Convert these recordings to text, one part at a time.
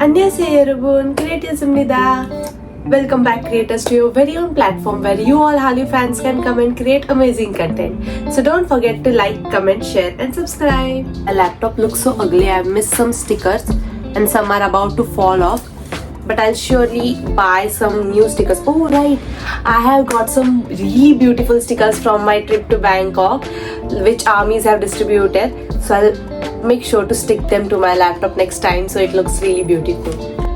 안녕하세요 여러분, K.reators. Welcome back creators to your very own platform where you all Hallyu fans can come and create amazing content. So don't forget to like, comment, share and subscribe. My laptop looks so ugly. I've missed some stickers and some are about to fall off. But I'll surely buy some new stickers. Oh right, I have got some really beautiful stickers from my trip to Bangkok which armies have distributed. So I'll make sure to stick them to my laptop next time so it looks really beautiful.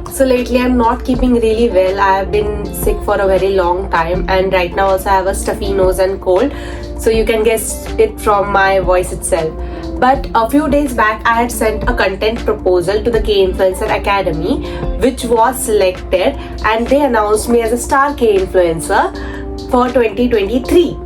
So lately I'm not keeping really well. I have been sick for a very long time and right now also I have a stuffy nose and cold. So you can guess it from my voice itself. But a few days back I had sent a content proposal to the K-Influencer Academy which was selected and they announced me as a star K-Influencer for 2023.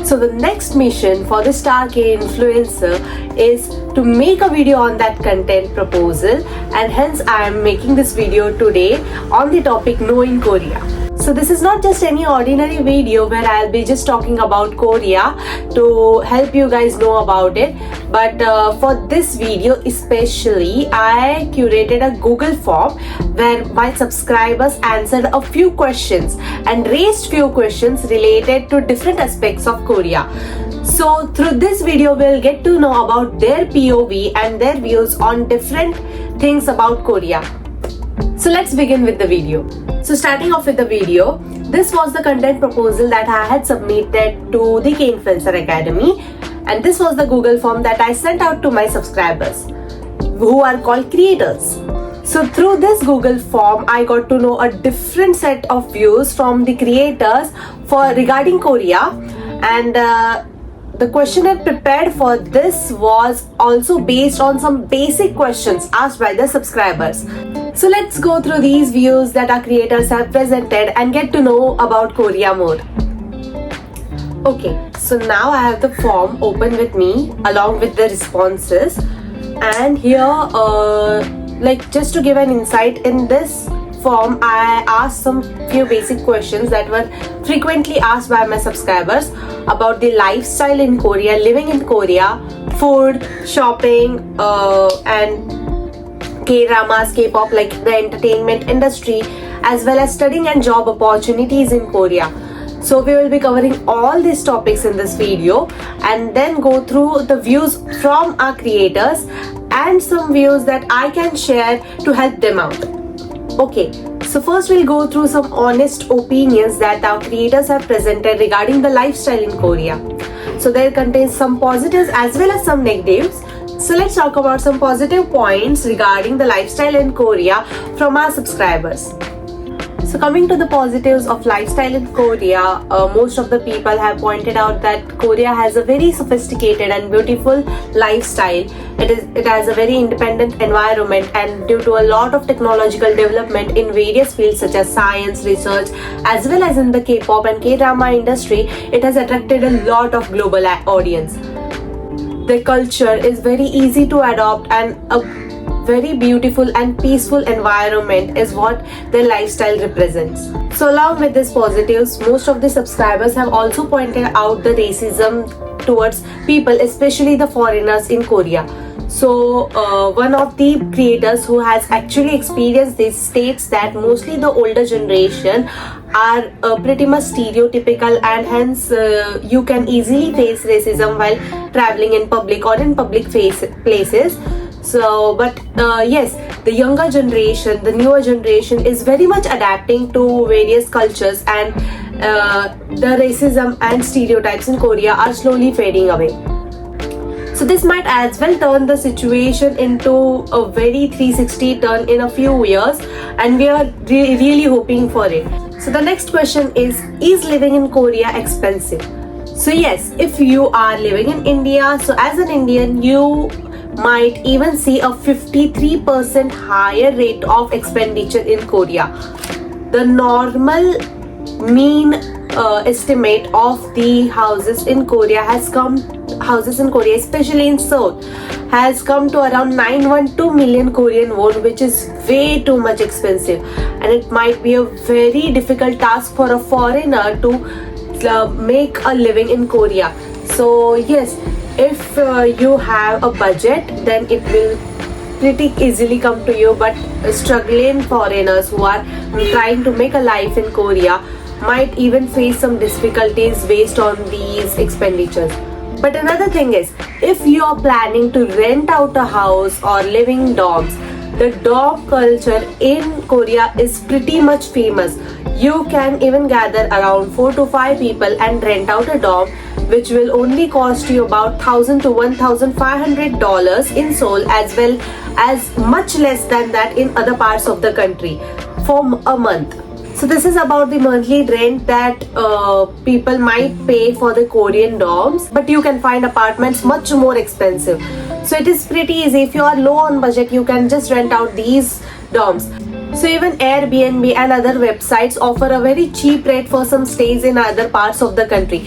So the next mission for the star K-Influencer is to make a video on that content proposal, and hence I am making this video today on the topic knowing Korea. So this is not just any ordinary video where I'll be just talking about Korea to help you guys know about it, but for this video especially I curated a Google form where my subscribers answered a few questions and raised few questions related to different aspects of Korea. So through this video we'll get to know about their POV and their views on different things about Korea. So let's begin with the video. So starting off with the video, this was the content proposal that I had submitted to the K-Influencer Academy, and this was the Google form that I sent out to my subscribers who are called creators. So through this Google form I got to know a different set of views from the creators regarding Korea, and the question I prepared for this was also based on some basic questions asked by the subscribers. So let's go through these views that our creators have presented and get to know about Korea more. Okay, so now I have the form open with me along with the responses, and here just to give an insight, in this form I asked some few basic questions that were frequently asked by my subscribers about the lifestyle in Korea, living in Korea, food, shopping, and K-dramas, K-pop, like the entertainment industry, as well as studying and job opportunities in Korea. So we will be covering all these topics in this video and then go through the views from our creators and some views that I can share to help them out. Okay, so first we'll go through some honest opinions that our creators have presented regarding the lifestyle in Korea. So there contains some positives as well as some negatives. So let's talk about some positive points regarding the lifestyle in Korea from our subscribers. So coming to the positives of lifestyle in Korea, most of the people have pointed out that Korea has a very sophisticated and beautiful lifestyle. It has a very independent environment, and due to a lot of technological development in various fields such as science, research, as well as in the K-pop and K-drama industry, it has attracted a lot of global audience. Their culture is very easy to adopt and a very beautiful and peaceful environment is what their lifestyle represents. So along with these positives, most of the subscribers have also pointed out the racism towards people, especially the foreigners in Korea. So one of the creators who has actually experienced this states that mostly the older generation are pretty much stereotypical, and hence you can easily face racism while traveling in public or in public places. So but yes, the younger generation, the newer generation is very much adapting to various cultures, and the racism and stereotypes in Korea are slowly fading away. So this might as well turn the situation into a very 360 turn in a few years, and we are really hoping for it. So the next question is living in Korea expensive? So yes, if you are living in India, so as an Indian you might even see a 53% higher rate of expenditure in Korea. The normal mean estimate of the houses in Korea, especially in South, has come to around 912 million Korean won, which is way too much expensive, and it might be a very difficult task for a foreigner to make a living in Korea. So yes, if you have a budget, then it will pretty easily come to you, but struggling foreigners who are trying to make a life in Korea might even face some difficulties based on these expenditures. But another thing is, if you are planning to rent out a house or living in dorms, the dorm culture in Korea is pretty much famous. You can even gather around 4 to 5 people and rent out a dorm, which will only cost you about $1,000 to $1,500 in Seoul, as well as much less than that in other parts of the country for a month. So this is about the monthly rent that people might pay for the Korean dorms, but you can find apartments much more expensive. So it is pretty easy. If you are low on budget, you can just rent out these dorms. So even Airbnb and other websites offer a very cheap rate for some stays in other parts of the country.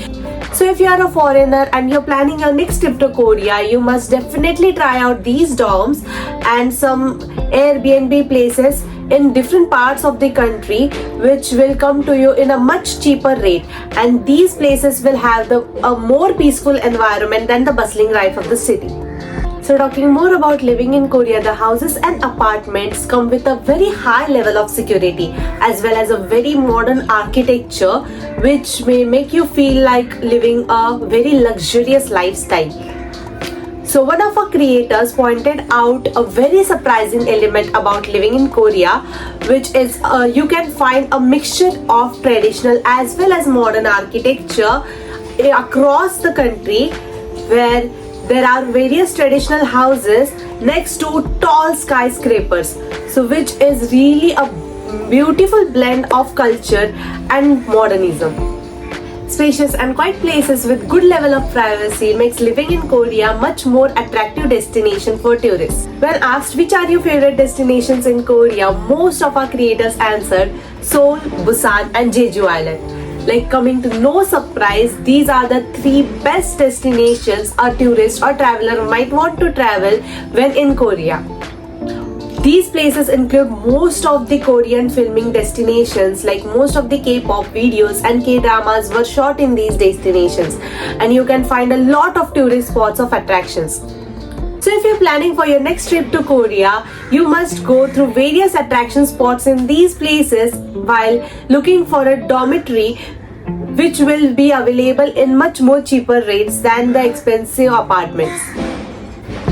So if you are a foreigner and you're planning your next trip to Korea, you must definitely try out these dorms and some Airbnb places in different parts of the country, which will come to you in a much cheaper rate, and these places will have a more peaceful environment than the bustling life of the city. So talking more about living in Korea, the houses and apartments come with a very high level of security as well as a very modern architecture, which may make you feel like living a very luxurious lifestyle. So one of our creators pointed out a very surprising element about living in Korea, which is you can find a mixture of traditional as well as modern architecture across the country, where there are various traditional houses next to tall skyscrapers, so which is really a beautiful blend of culture and modernism. Spacious and quiet places with good level of privacy makes living in Korea much more attractive destination for tourists. When asked which are your favorite destinations in Korea, most of our creators answered Seoul, Busan and Jeju Island. Like, coming to no surprise, these are the 3 best destinations a tourist or traveler might want to travel when in Korea. These places include most of the Korean filming destinations, like most of the K-pop videos and K-dramas were shot in these destinations, and you can find a lot of tourist spots of attractions. So if you're planning for your next trip to Korea, you must go through various attraction spots in these places while looking for a dormitory, which will be available in much more cheaper rates than the expensive apartments.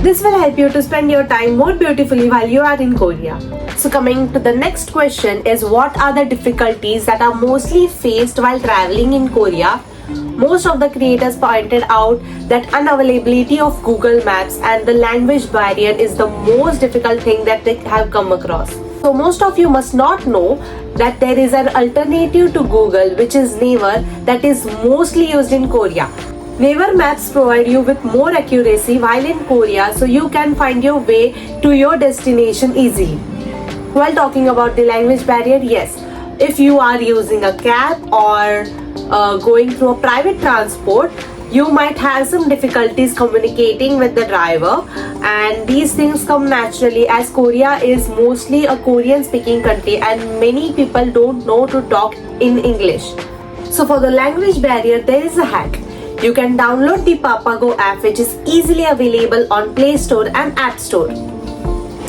This will help you to spend your time more beautifully while you are in Korea. So coming to the next question is, what are the difficulties that are mostly faced while traveling in Korea? Most of the creators pointed out that unavailability of Google Maps and the language barrier is the most difficult thing that they have come across. So most of you must not know that there is an alternative to Google, which is Naver, that is mostly used in Korea. Naver Maps provide you with more accuracy while in Korea, so you can find your way to your destination easily. While talking about the language barrier, yes, if you are using a cab or going through a private transport, you might have some difficulties communicating with the driver, and these things come naturally as Korea is mostly a Korean speaking country and many people don't know to talk in English. So for the language barrier, there is a hack. You can download the Papago app, which is easily available on Play Store and App Store.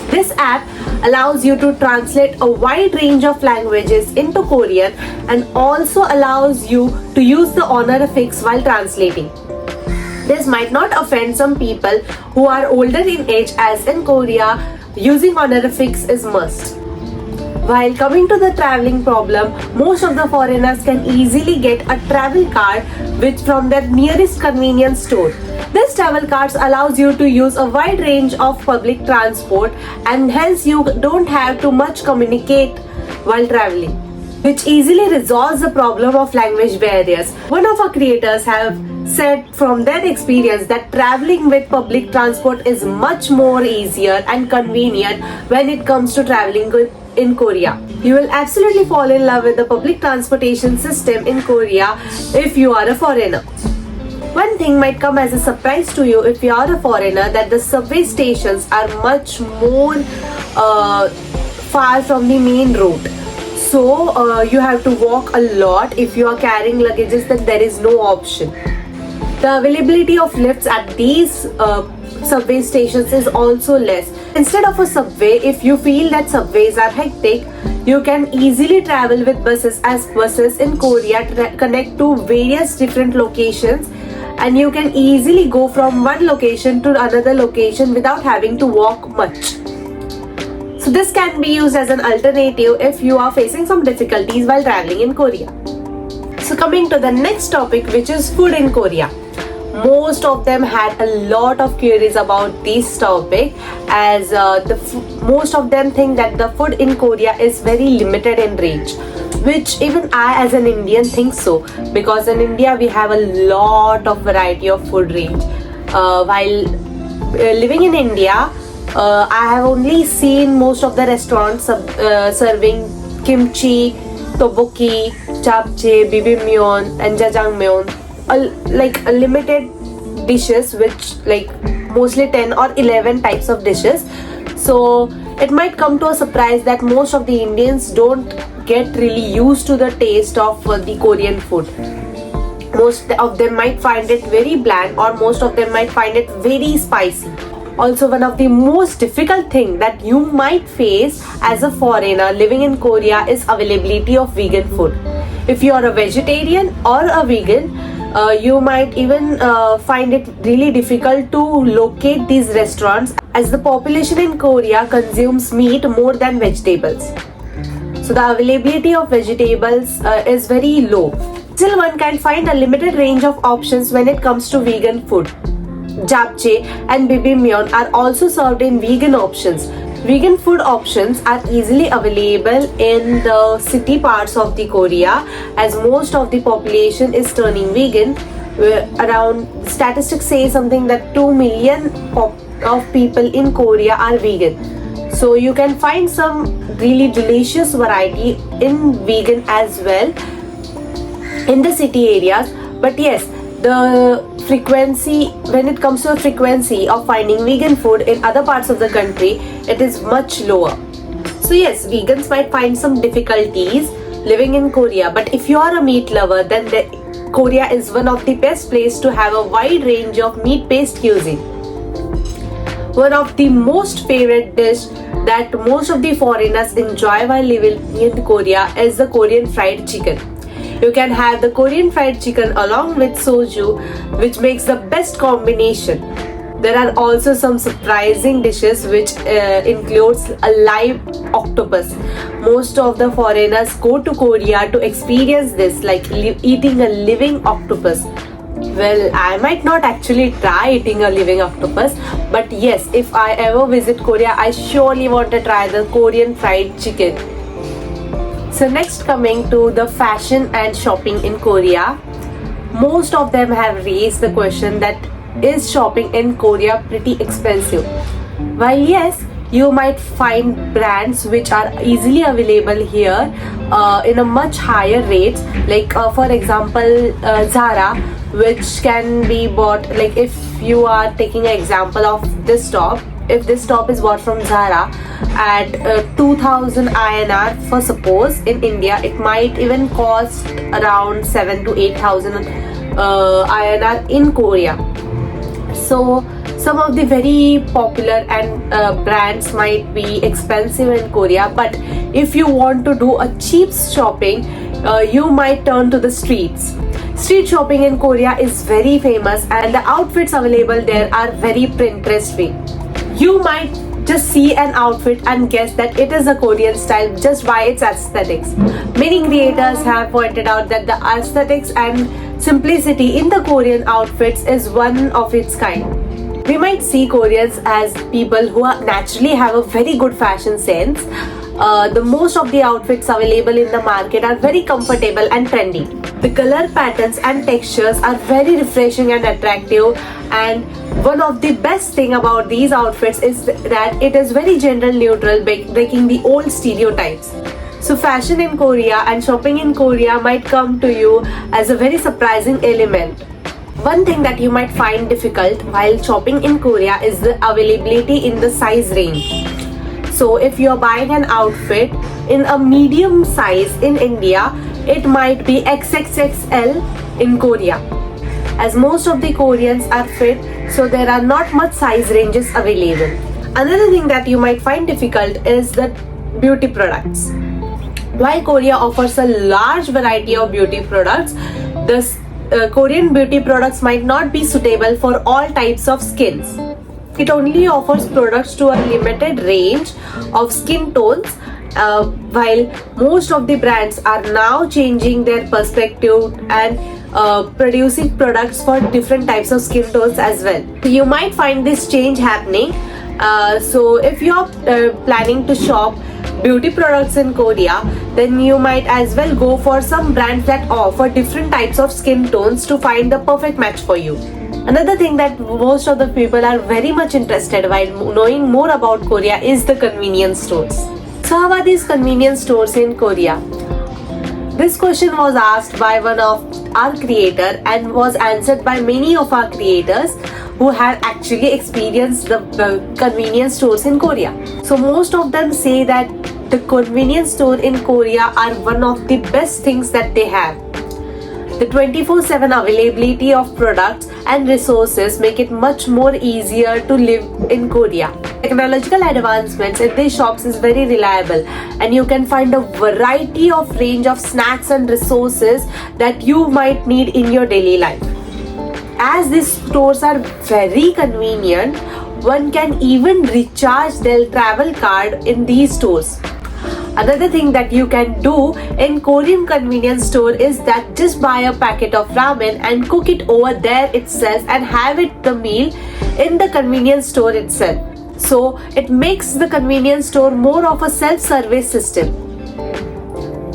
This app allows you to translate a wide range of languages into Korean and also allows you to use the honorifics while translating. This might not offend some people who are older in age, as in Korea, using honorifics is must. While coming to the traveling problem, most of the foreigners can easily get a travel card from their nearest convenience store. This travel cards allows you to use a wide range of public transport, and hence you don't have to much communicate while traveling, which easily resolves the problem of language barriers. One of our creators have said from their experience that traveling with public transport is much more easier and convenient when it comes to traveling in Korea. You will absolutely fall in love with the public transportation system in Korea if you are a foreigner. One thing might come as a surprise to you if you are a foreigner, that the subway stations are much more far from the main route. So you have to walk a lot. If you are carrying luggages, then there is no option. The availability of lifts at these subway stations is also less. Instead of a subway, if you feel that subways are hectic, you can easily travel with buses, as buses in Korea connect to various different locations, and you can easily go from one location to another location without having to walk much. So this can be used as an alternative if you are facing some difficulties while traveling in Korea. So coming to the next topic, which is food in Korea. Most of them had a lot of queries about this topic, as most of them think that the food in Korea is very limited in range, which even I as an Indian think so, because in India we have a lot of variety of food range. While living in India, I have only seen most of the restaurants serving kimchi, tteokbokki, japchae, bibimbap and jjajangmyeon, like a limited dishes, which like mostly 10 or 11 types of dishes. So it might come to a surprise that most of the Indians don't get really used to the taste of the Korean food. Most of them might find it very bland, or most of them might find it very spicy. Also, one of the most difficult thing that you might face as a foreigner living in Korea is availability of vegan food. If you are a vegetarian or a vegan, you might even find it really difficult to locate these restaurants, as the population in Korea consumes meat more than vegetables. So the availability of vegetables is very low. Still, one can find a limited range of options when it comes to vegan food. Japchae and bibimbap are also served in vegan options. Vegan food options are easily available in the city parts of the Korea, as most of the population is turning vegan. Around statistics say something that 2 million of people in Korea are vegan. So you can find some really delicious variety in vegan as well in the city areas. But yes, the frequency, when it comes to the frequency of finding vegan food in other parts of the country, it is much lower. So yes, vegans might find some difficulties living in Korea, but if you are a meat lover, then Korea is one of the best places to have a wide range of meat-based cuisine. One of the most favorite dish that most of the foreigners enjoy while living in Korea is the Korean fried chicken. You can have the Korean fried chicken along with soju, which makes the best combination. There are also some surprising dishes which includes a live octopus. Most of the foreigners go to Korea to experience this, like eating a living octopus. Well, I might not actually try eating a living octopus, but yes, if I ever visit Korea, I surely want to try the Korean fried chicken. So next, coming to the fashion and shopping in Korea, most of them have raised the question that is shopping in Korea pretty expensive? While yes, you might find brands which are easily available here in a much higher rates, like for example Zara, which can be bought, like if you are taking an example of this top, if this top is bought from Zara at 2000 INR for suppose, in India it might even cost around 7 to 8000 INR in Korea. So some of the very popular and brands might be expensive in Korea, but if you want to do a cheap shopping, you might turn to the streets. Street shopping in Korea is very famous, and the outfits available there are very Pinterest-y. You might just see an outfit and guess that it is a Korean style just by its aesthetics. Many creators have pointed out that the aesthetics and simplicity in the Korean outfits is one of its kind. We might see Koreans as people who naturally have a very good fashion sense. The most of the outfits available in the market are very comfortable and trendy. The color patterns and textures are very refreshing and attractive, and one of the best thing about these outfits is that it is very gender neutral, breaking the old stereotypes. So fashion in Korea and shopping in Korea might come to you as a very surprising element. One thing that you might find difficult while shopping in Korea is the availability in the size range. So if you're buying an outfit in a medium size in India, it might be XXXL in Korea. as most of the Koreans are fit, so there are not much size ranges available. Another thing that you might find difficult is the beauty products. While Korea offers a large variety of beauty products, the Korean beauty products might not be suitable for all types of skins. It only offers products to a limited range of skin tones, while most of the brands are now changing their perspective and producing products for different types of skin tones as well. You might find this change happening. So if you're planning to shop beauty products in Korea, then you might as well go for some brands that offer different types of skin tones to find the perfect match for you. Another thing that most of the people are very much interested while knowing more about Korea is the convenience stores. So how are these convenience stores in Korea? This question was asked by one of our creators and was answered by many of our creators who have actually experienced the convenience stores in Korea. So most of them say that the convenience store in Korea are one of the best things that they have. The 24/7 availability of products and resources make it much more easier to live in Korea. Technological advancements in these shops is very reliable, and you can find a variety of range of snacks and resources that you might need in your daily life. As these stores are very convenient, one can even recharge their travel card in these stores. Another thing that you can do in Korean convenience store is that just buy a packet of ramen and cook it over there itself and have it the meal in the convenience store itself. So it makes the convenience store more of a self-service system.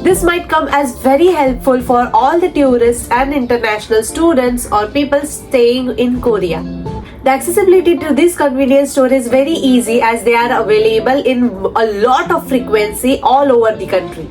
This might come as very helpful for all the tourists and international students or people staying in Korea. The accessibility to this convenience store is very easy as they are available in a lot of frequency all over the country.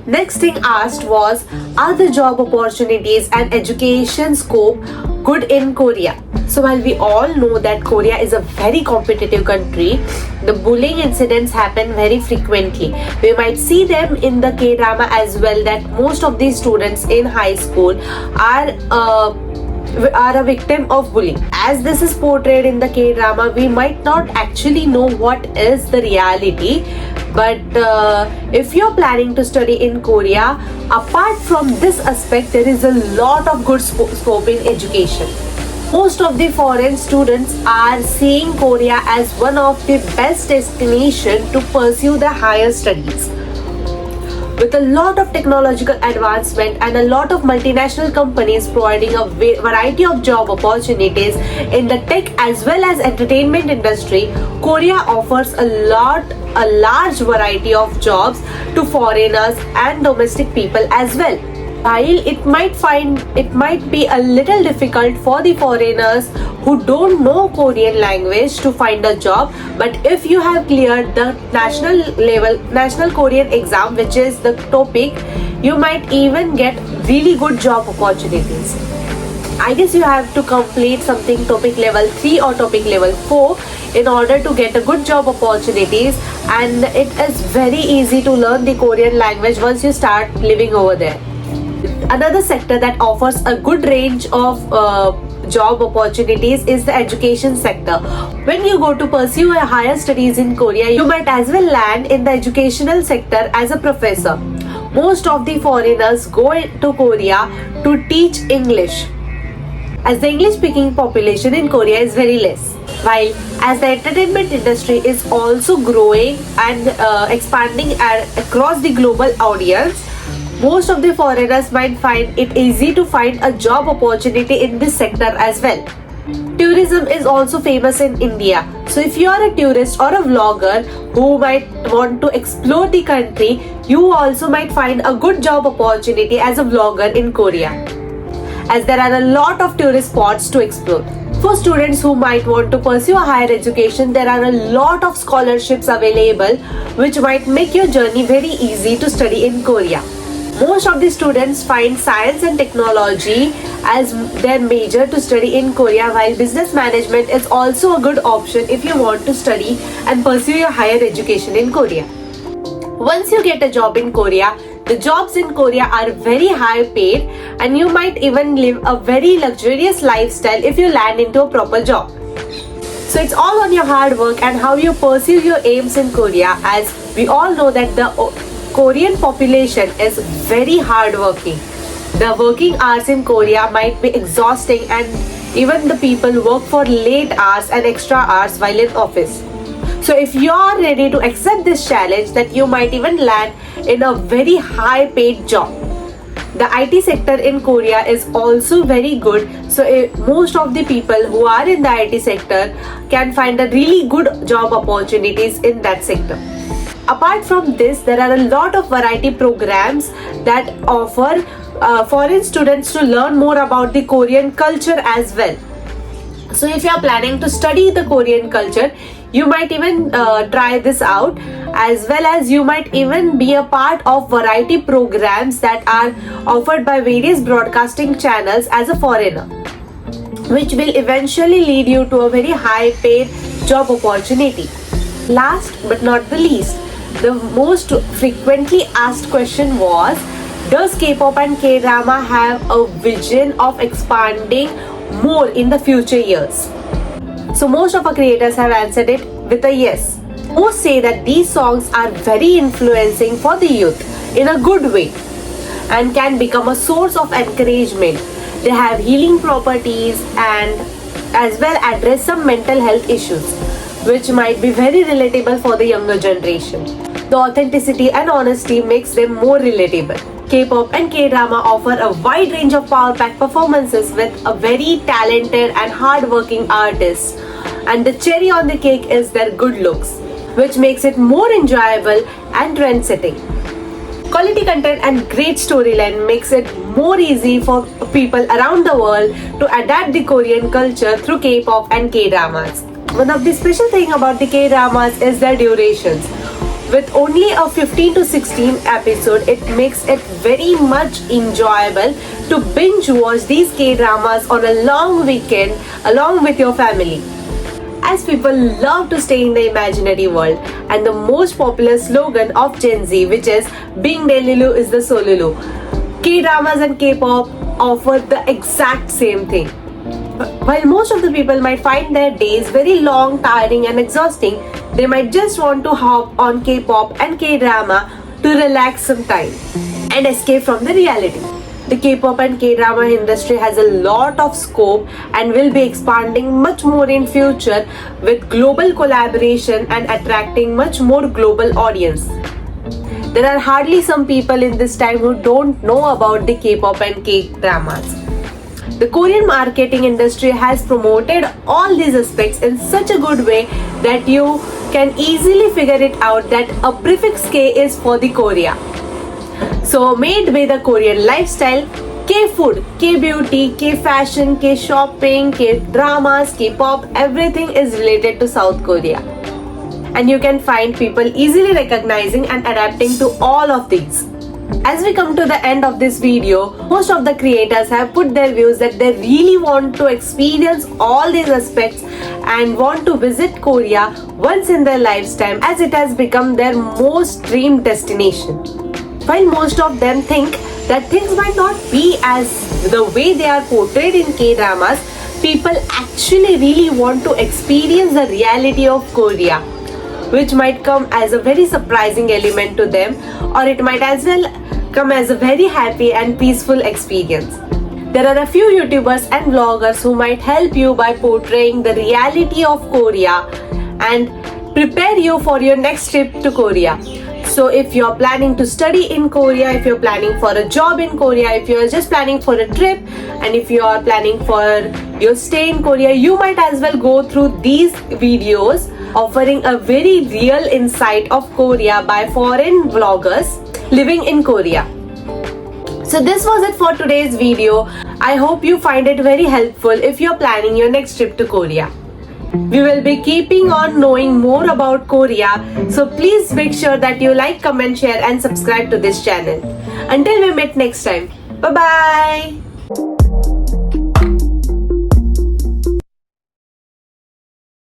Next thing asked was, are the job opportunities and education scope good in Korea? So while we all know that Korea is a very competitive country, the bullying incidents happen very frequently. We might see them in the K-drama as well, that most of these students in high school are a victim of bullying. As this is portrayed in the K-drama, we might not actually know what is the reality, but if you're planning to study in Korea, apart from this aspect, there is a lot of good scope in education. Most of the foreign students are seeing Korea as one of the best destinations to pursue their higher studies. With a lot of technological advancement and a lot of multinational companies providing a variety of job opportunities in the tech as well as entertainment industry, Korea offers a large variety of jobs to foreigners and domestic people as well. While it might be a little difficult for the foreigners who don't know Korean language to find a job, but if you have cleared the national Korean exam, which is the topic, you might even get really good job opportunities. I guess you have to complete something topic level 3 or topic level 4 in order to get a good job opportunities, and it is very easy to learn the Korean language once you start living over there. Another sector that offers a good range of job opportunities is the education sector. When you go to pursue a higher studies in Korea, you might as well land in the educational sector as a professor. Most of the foreigners go to Korea to teach English, as the English speaking population in Korea is very less. While as the entertainment industry is also growing and expanding across the global audience, most of the foreigners might find it easy to find a job opportunity in this sector as well. Tourism is also famous in India. So if you are a tourist or a vlogger who might want to explore the country, you also might find a good job opportunity as a vlogger in Korea, as there are a lot of tourist spots to explore. For students who might want to pursue a higher education, there are a lot of scholarships available which might make your journey very easy to study in Korea. Most of the students find science and technology as their major to study in Korea, while business management is also a good option if you want to study and pursue your higher education in Korea. Once you get a job in Korea, The jobs in Korea are very high paid, and you might even live a very luxurious lifestyle if you land into a proper job. So it's all on your hard work and how you pursue your aims in Korea, as we all know that the Korean population is very hardworking. The working hours in Korea might be exhausting, and even the people work for late hours and extra hours while in office. So if you are ready to accept this challenge, that you might even land in a very high paid job. The IT sector in Korea is also very good, so most of the people who are in the IT sector can find a really good job opportunities in that sector. Apart from this, there are a lot of variety programs that offer foreign students to learn more about the Korean culture as well. So if you are planning to study the Korean culture, you might even try this out, as well as you might even be a part of variety programs that are offered by various broadcasting channels as a foreigner, which will eventually lead you to a very high paid job opportunity. Last but not the least, the most frequently asked question was, does K-pop and K-drama have a vision of expanding more in the future years? So most of our creators have answered it with a yes. Most say that these songs are very influencing for the youth in a good way and can become a source of encouragement. They have healing properties and as well address some mental health issues, which might be very relatable for the younger generation. The authenticity and honesty makes them more relatable. K-pop and K-drama offer a wide range of power-packed performances with a very talented and hard-working artists. And the cherry on the cake is their good looks, which makes it more enjoyable and trend-setting. Quality content and great storyline makes it more easy for people around the world to adapt the Korean culture through K-pop and K-dramas. One of the special things about the K-dramas is their durations. With only a 15 to 16 episode, it makes it very much enjoyable to binge watch these K-dramas on a long weekend along with your family. As people love to stay in the imaginary world, and the most popular slogan of Gen Z, which is being Delulu is the Solulu, K-dramas and K-pop offer the exact same thing. While most of the people might find their days very long, tiring and exhausting, they might just want to hop on K-pop and K-drama to relax some time and escape from the reality. The K-pop and K-drama industry has a lot of scope and will be expanding much more in future with global collaboration and attracting much more global audience. There are hardly some people in this time who don't know about the K-pop and K-dramas. The Korean marketing industry has promoted all these aspects in such a good way that you can easily figure it out that a prefix K is for the Korea. So made with the Korean lifestyle, K-food, K-beauty, K-fashion, K-shopping, K-dramas, K-pop, everything is related to South Korea. And you can find people easily recognizing and adapting to all of these. As we come to the end of this video, most of the creators have put their views that they really want to experience all these aspects and want to visit Korea once in their lifetime, as it has become their most dreamed destination. While most of them think that things might not be as the way they are portrayed in K-dramas, people actually really want to experience the reality of Korea, which might come as a very surprising element to them, or it might as well come as a very happy and peaceful experience. There are a few YouTubers and vloggers who might help you by portraying the reality of Korea and prepare you for your next trip to Korea. So if you're planning to study in Korea, if you're planning for a job in Korea, if you're just planning for a trip, and if you are planning for your stay in Korea, you might as well go through these videos offering a very real insight of Korea by foreign vloggers living in Korea. So this was it for today's video. I hope you find it very helpful if you're planning your next trip to Korea. We will be keeping on knowing more about Korea, so please make sure that you like, comment, share and subscribe to this channel. Until we meet next time, bye bye.